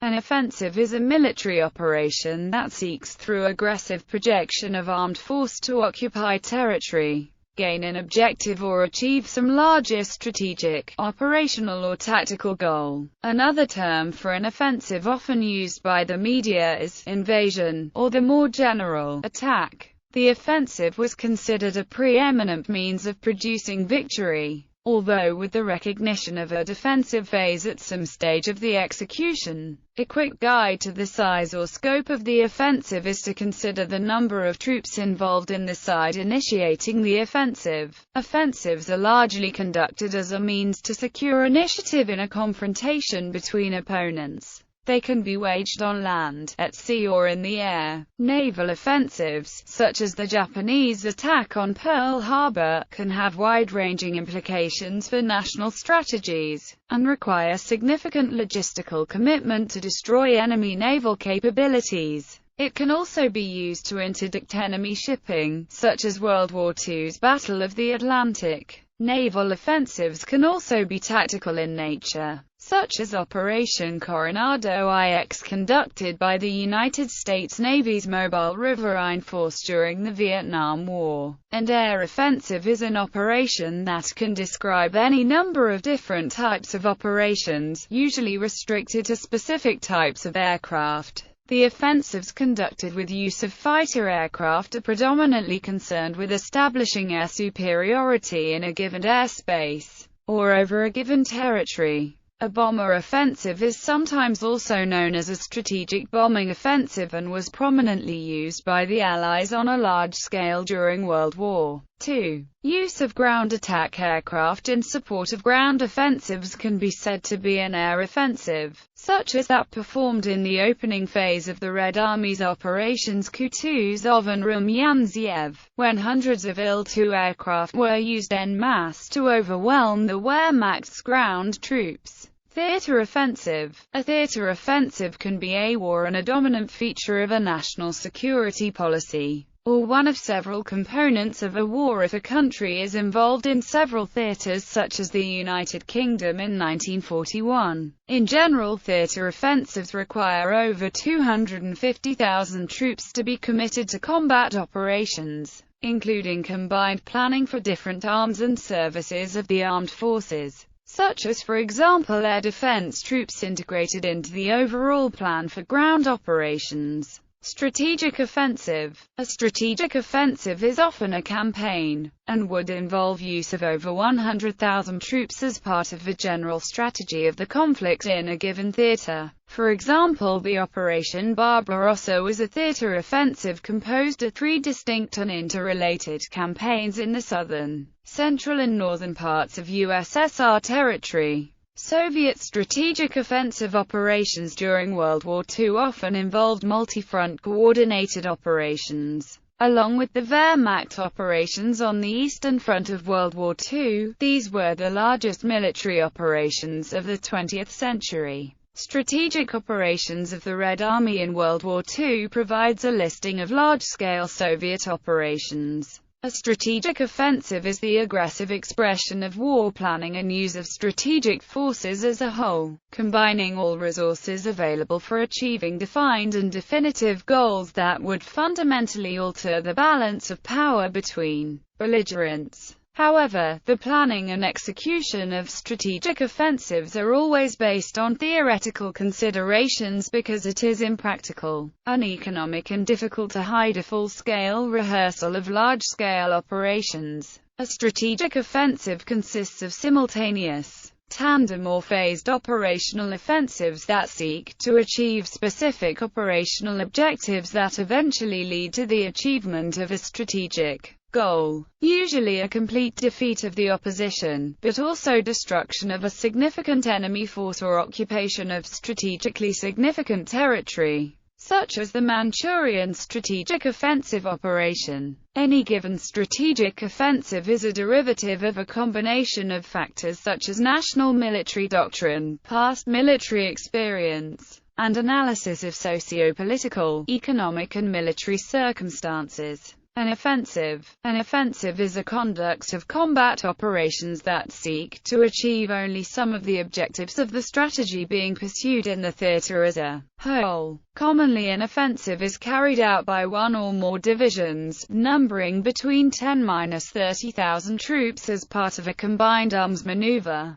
An offensive is a military operation that seeks through aggressive projection of armed force to occupy territory, gain an objective or achieve some larger strategic, operational or tactical goal. Another term for an offensive often used by the media is invasion, or the more general attack. The offensive was considered a preeminent means of producing victory, although with the recognition of a defensive phase at some stage of the execution. A quick guide to the size or scope of the offensive is to consider the number of troops involved in the side initiating the offensive. Offensives are largely conducted as a means to secure initiative in a confrontation between opponents. They can be waged on land, at sea or in the air. Naval offensives, such as the Japanese attack on Pearl Harbor, can have wide-ranging implications for national strategies, and require significant logistical commitment to destroy enemy naval capabilities. It can also be used to interdict enemy shipping, such as World War II's Battle of the Atlantic. Naval offensives can also be tactical in nature, such as Operation Coronado IX conducted by the United States Navy's Mobile Riverine Force during the Vietnam War. An air offensive is an operation that can describe any number of different types of operations, usually restricted to specific types of aircraft. The offensives conducted with use of fighter aircraft are predominantly concerned with establishing air superiority in a given airspace, or over a given territory. A bomber offensive is sometimes also known as a strategic bombing offensive and was prominently used by the Allies on a large scale during World War II. Use of ground attack aircraft in support of ground offensives can be said to be an air offensive, such as that performed in the opening phase of the Red Army's Operations Kutuzov and Rumyanziev, when hundreds of Il-2 aircraft were used en masse to overwhelm the Wehrmacht's ground troops. Theater offensive. A theater offensive can be a war and a dominant feature of a national security policy, or one of several components of a war if a country is involved in several theaters, such as the United Kingdom in 1941. In general, theater offensives require over 250,000 troops to be committed to combat operations, including combined planning for different arms and services of the armed forces, such as, for example, air defense troops integrated into the overall plan for ground operations. Strategic offensive. A strategic offensive is often a campaign, and would involve use of over 100,000 troops as part of the general strategy of the conflict in a given theater. For example, the Operation Barbarossa was a theater offensive composed of 3 distinct and interrelated campaigns in the southern, central and northern parts of USSR territory. Soviet strategic offensive operations during World War II often involved multi-front coordinated operations. Along with the Wehrmacht operations on the Eastern Front of World War II, these were the largest military operations of the 20th century. Strategic Operations of the Red Army in World War II provides a listing of large-scale Soviet operations. A strategic offensive is the aggressive expression of war planning and use of strategic forces as a whole, combining all resources available for achieving defined and definitive goals that would fundamentally alter the balance of power between belligerents. However, the planning and execution of strategic offensives are always based on theoretical considerations because it is impractical, uneconomic and difficult to hide a full-scale rehearsal of large-scale operations. A strategic offensive consists of simultaneous, tandem or phased operational offensives that seek to achieve specific operational objectives that eventually lead to the achievement of a strategic goal, usually a complete defeat of the opposition, but also destruction of a significant enemy force or occupation of strategically significant territory, such as the Manchurian Strategic Offensive Operation. Any given strategic offensive is a derivative of a combination of factors such as national military doctrine, past military experience, and analysis of socio-political, economic and military circumstances. An offensive. An offensive is a conduct of combat operations that seek to achieve only some of the objectives of the strategy being pursued in the theater as a whole. Commonly an offensive is carried out by one or more divisions, numbering between 10–30,000 troops as part of a combined arms maneuver.